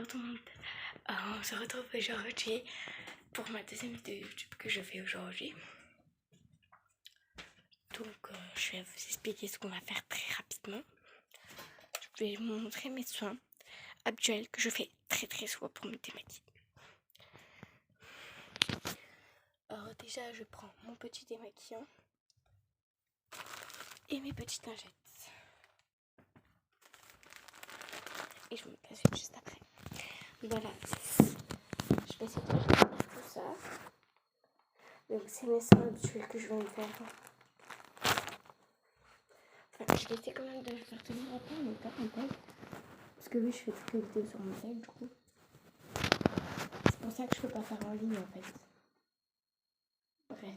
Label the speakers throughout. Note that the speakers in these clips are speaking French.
Speaker 1: bonjour tout le monde. On se retrouve aujourd'hui pour ma deuxième vidéo YouTube que je fais aujourd'hui. Donc je vais vous expliquer ce qu'on va faire très rapidement. Je vais vous montrer mes soins habituels que je fais très souvent pour me démaquiller. Alors déjà je prends mon petit démaquillant et mes petites lingettes. Et je me casse juste après. Voilà, je vais essayer de faire tout ça. Donc c'est mes soins habituels que je vais me faire. Enfin, je vais essayer quand même de faire tenir un peu mon temps. Parce que oui, je fais toutes les vidéos sur mon tel du coup. C'est pour ça que je peux pas faire en ligne en fait. Bref.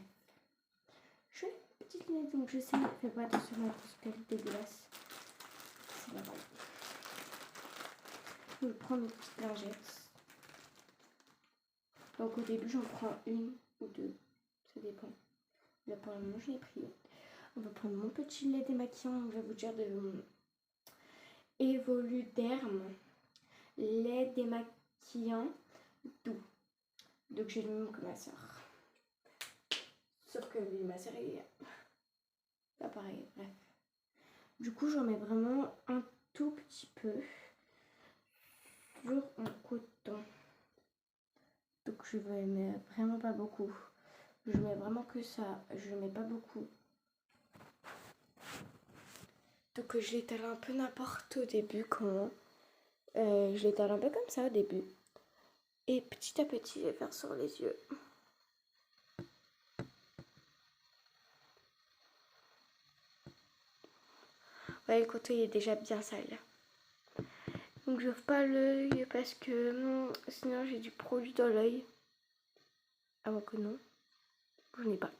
Speaker 1: Je fais une petite lunette donc je sais, fais pas attention à tout ce qu'elle dégueulasse. C'est pas grave. Je prends mes petites lingettes. Donc au début j'en prends une ou deux. Ça dépend. Là pour le moment je l'ai pris. On va prendre mon petit lait démaquillant. On va vous dire de Evoluderm. Lait démaquillant doux. Donc j'ai le même que ma soeur. Sauf que lui, ma soeur est pas pareil. Bref. Du coup j'en mets vraiment un tout petit peu sur mon coton. Donc je ne mets vraiment pas beaucoup. Je mets vraiment que ça. Je mets pas beaucoup. Donc je l'étale un peu n'importe au début quand je l'étale un peu comme ça au début. Et petit à petit je vais faire sur les yeux. Ouais, le coton il est déjà bien sale. Donc j'ouvre pas l'œil parce que sinon j'ai du produit dans l'œil. Avant que non. Je n'ai pas.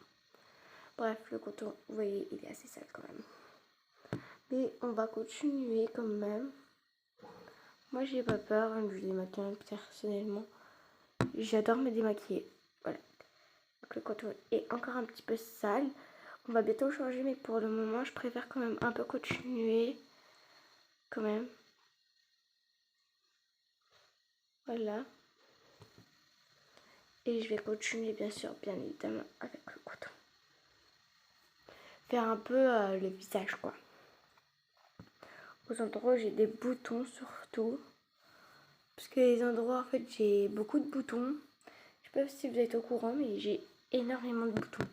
Speaker 1: Bref, le coton, vous voyez, il est assez sale quand même. Mais on va continuer quand même. Moi j'ai pas peur hein, du démaquillant personnellement. J'adore me démaquiller. Voilà. Donc le coton est encore un petit peu sale. On va bientôt changer mais pour le moment je préfère quand même un peu continuer. Quand même. Voilà. Et je vais continuer bien sûr, bien évidemment, avec le coton. Faire un peu le visage quoi. Aux endroits où j'ai des boutons surtout. Parce que les endroits en fait j'ai beaucoup de boutons. Je sais pas si vous êtes au courant mais j'ai énormément de boutons.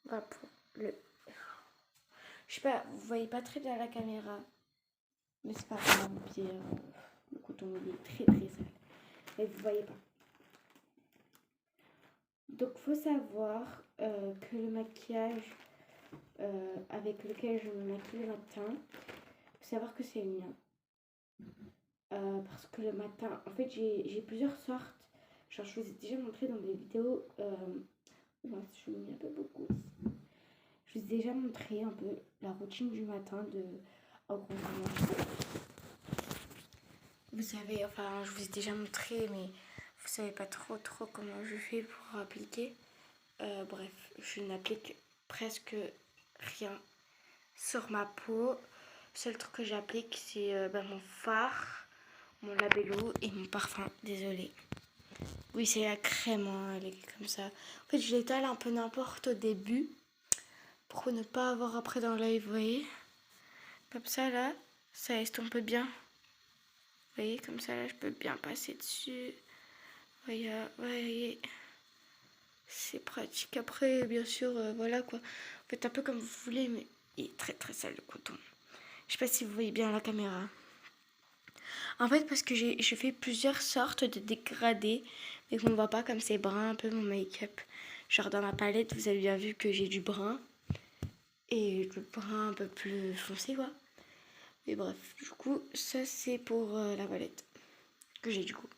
Speaker 1: Voilà pour le... Je sais pas, vous voyez pas très bien la caméra. Mais c'est pas grave, le coton il est très sale. Et vous voyez pas. Donc faut savoir que le maquillage avec lequel je me maquille le matin, faut savoir que c'est le mien. Parce que le matin, en fait j'ai plusieurs sortes. Genre je vous ai déjà montré dans des vidéos. Je me mets un peu beaucoup ici. Je vous ai déjà montré un peu la routine du matin de... En gros, comment je fais. Vous savez, enfin je vous ai déjà montré mais vous savez pas trop comment je fais pour appliquer. Bref, je n'applique presque rien sur ma peau. Le seul truc que j'applique c'est mon fard, mon labello et mon parfum. Désolée. Oui, c'est la crème, hein, elle est comme ça. En fait, je l'étale un peu n'importe au début pour ne pas avoir après dans l'œil, vous voyez. Comme ça, là, ça estompe bien. Vous voyez, comme ça, là, je peux bien passer dessus. Voyez. C'est pratique. Après, bien sûr, voilà quoi. Faites un peu comme vous voulez, mais il est très sale le coton. Je sais pas si vous voyez bien la caméra. En fait, parce que je fais plusieurs sortes de dégradés, mais qu'on ne voit pas comme c'est brun un peu mon make-up. Genre dans ma palette, vous avez bien vu que j'ai du brun. Et du brun un peu plus foncé quoi. Mais bref, du coup, ça c'est pour la palette que j'ai du coup.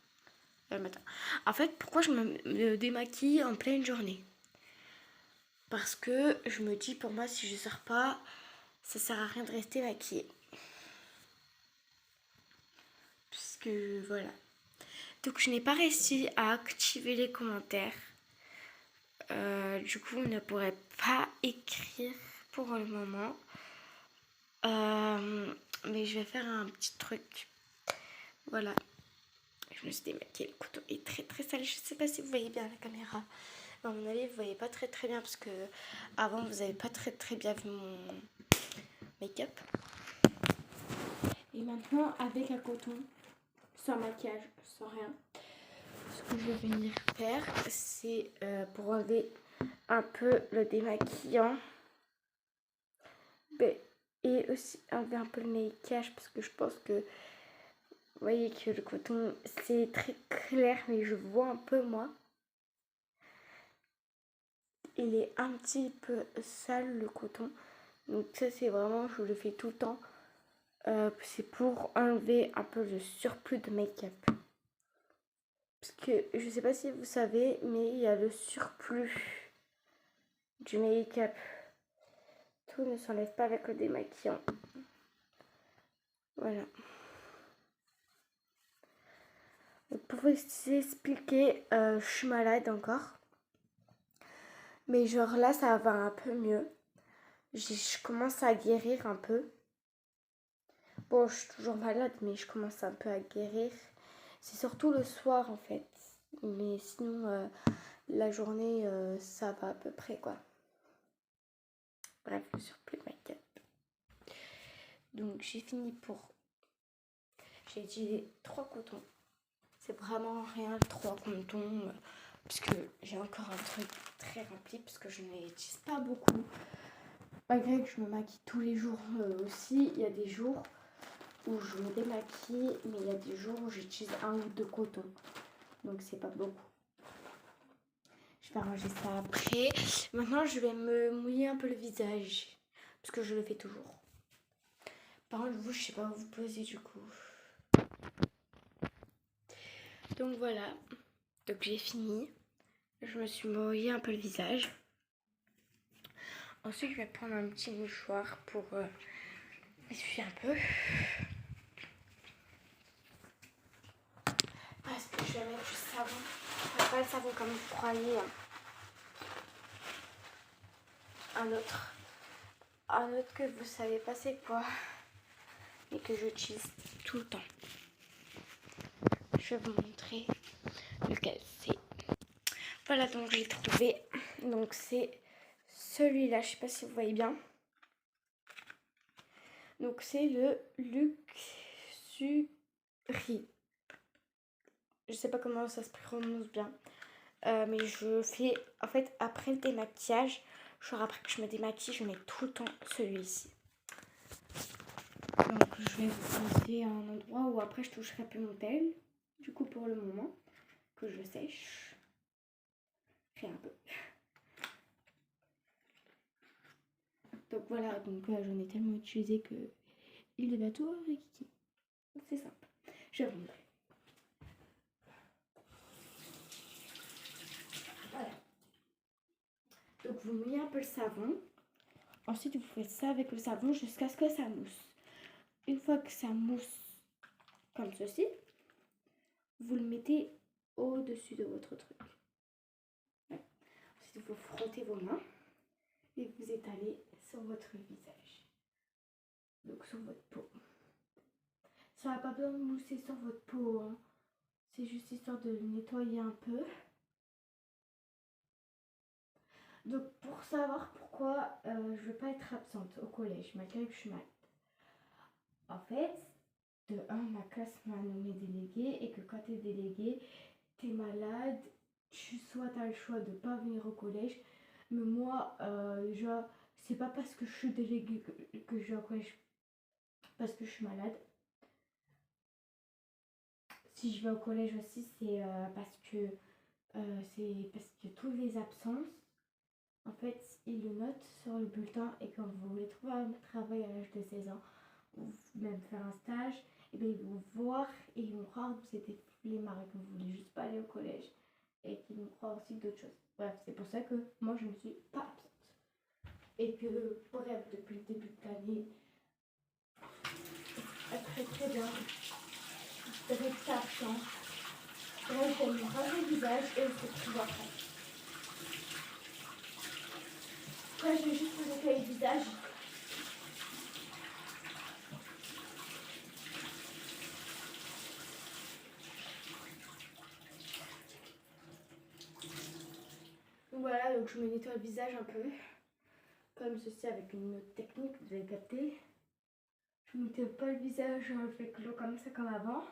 Speaker 1: Le matin. En fait, pourquoi je me démaquille en pleine journée? Parce que je me dis, pour moi, si je sors pas, ça sert à rien de rester maquillée. Puisque voilà. Donc je n'ai pas réussi à activer les commentaires. Du coup, on ne pourrait pas écrire pour le moment. Mais je vais faire un petit truc. Voilà. Je je me suis démaquillée. Le coton est très très sale. Je sais pas si vous voyez bien la caméra. À mon avis, vous voyez pas très très bien parce que avant vous avez pas très très bien vu mon make-up. Et maintenant, avec un coton, sans maquillage, sans rien, ce que je vais venir faire, c'est pour enlever un peu le démaquillant et aussi enlever un peu le maquillage parce que je pense que vous voyez que le coton c'est très clair, mais je vois un peu moi. Il est un petit peu sale le coton, donc ça c'est vraiment, je le fais tout le temps. C'est pour enlever un peu le surplus de make-up. Parce que je sais pas si vous savez, mais il y a le surplus du make-up. Tout ne s'enlève pas avec le démaquillant. Voilà. Donc pour vous expliquer, je suis malade encore. Mais genre là, ça va un peu mieux. Je commence à guérir un peu. Bon, je suis toujours malade, mais je commence un peu à guérir. C'est surtout le soir en fait. Mais sinon, la journée, ça va à peu près quoi. Bref, le surplus de make-up. Donc j'ai fini pour... J'ai utilisé 3 cotons. C'est vraiment rien, 3 cotons. Puisque j'ai encore un truc très rempli. Parce que je n'utilise pas beaucoup. Malgré que je me maquille tous les jours aussi. Il y a des jours où je me démaquille. Mais il y a des jours où j'utilise 1 ou 2 cotons. Donc c'est pas beaucoup. Je vais ranger ça après. Maintenant je vais me mouiller un peu le visage. Parce que je le fais toujours. Par contre, vous, je sais pas où vous posez du coup. Donc voilà. Donc j'ai fini. Je me suis mouillé un peu le visage. Ensuite, je vais prendre un petit mouchoir pour essuyer un peu. Parce que je vais mettre du savon. Enfin, pas le savon comme vous croyez. Un autre que vous savez pas c'est quoi. Et que j'utilise tout le temps. Je vais vous montrer lequel c'est. Voilà, donc j'ai trouvé. Donc c'est celui-là, je sais pas si vous voyez bien. Donc c'est le Luxury. Je sais pas comment ça se prononce bien. Mais je fais, en fait, après le démaquillage, genre après que je me démaquille, je mets tout le temps celui-ci. Donc je vais vous poser un endroit où après je toucherai plus mon tel. Du coup pour le moment, que je sèche. Fais un peu. Donc voilà, donc j'en ai tellement utilisé que il va tout Rikiki. C'est simple. Je vais vous montrer. Voilà. Donc vous mouillez un peu le savon. Ensuite vous faites ça avec le savon jusqu'à ce que ça mousse. Une fois que ça mousse comme ceci, vous le mettez au-dessus de votre truc. Ouais. Ensuite vous frottez vos mains et vous étalez sur votre visage. Donc sur votre peau. Ça n'a pas besoin de mousser sur votre peau, hein. C'est juste histoire de le nettoyer un peu. Donc pour savoir pourquoi je ne veux pas être absente au collège, malgré que je suis malade. En fait, de 1, ma classe m'a nommé déléguée et que quand tu es déléguée, tu es malade, soit tu as le choix de ne pas venir au collège. Mais moi, genre, c'est pas parce que je suis déléguée que je vais au collège, parce que je suis malade. Si je vais au collège aussi, c'est parce que toutes les absences, en fait, ils le notent sur le bulletin et quand vous voulez trouver un travail à l'âge de 16 ans, ou même faire un stage, et bien ils vont voir et ils vont croire que vous êtes flemmard et que vous voulez juste pas aller au collège et qu'ils vont croire aussi d'autres choses. Bref, c'est pour ça que moi je ne suis pas absente. Et que, bref, depuis le début de l'année, très très bien, de rester absent. Bref, je vais me raser le visage et on se retrouve après. Là, je vais juste vous nettoyer le visage. Voilà, donc je me nettoie le visage un peu. Comme ceci avec une autre technique, vous avez capté. Je ne nettoie pas le visage avec l'eau comme ça comme avant.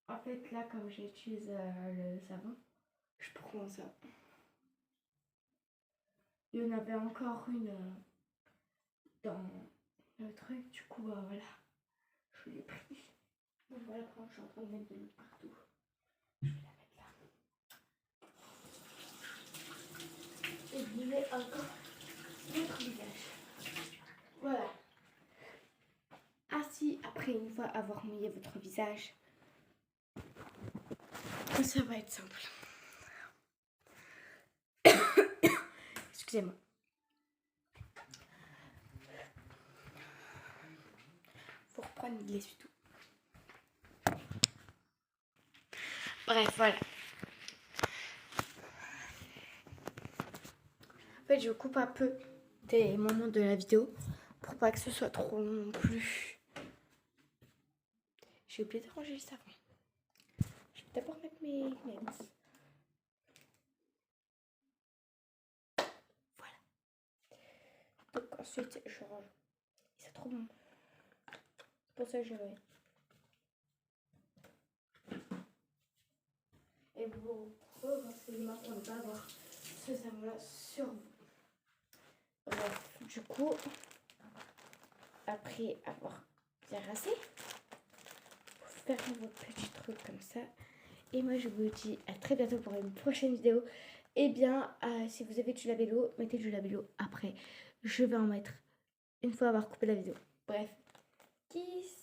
Speaker 1: En fait, là, comme j'utilise le savon, je prends ça. Il y en avait encore une dans le truc, du coup, voilà. Je l'ai pris. Donc voilà, quand je suis en train de mettre de l'eau partout, je vais la mettre là. Et je vais encore votre visage. Voilà. Ainsi, après une fois avoir mouillé votre visage, ça va être simple. Excusez-moi. Faut reprendre l'essuie-tout. Bref, voilà. En fait, je coupe un peu des moments de la vidéo pour pas que ce soit trop long non plus. J'ai oublié de ranger le savon. Je vais d'abord mettre mes lens. Voilà. Donc ensuite, je range. C'est trop bon. C'est pour ça que je vais. Et vous renseignements pour ne pas avoir ce savon-là sur vous. Bref, du coup, après avoir bien rasé, vous fermez vos petits trucs comme ça. Et moi, je vous dis à très bientôt pour une prochaine vidéo. Et bien, si vous avez du labello, mettez du labello après. Je vais en mettre une fois avoir coupé la vidéo. Bref, kiss!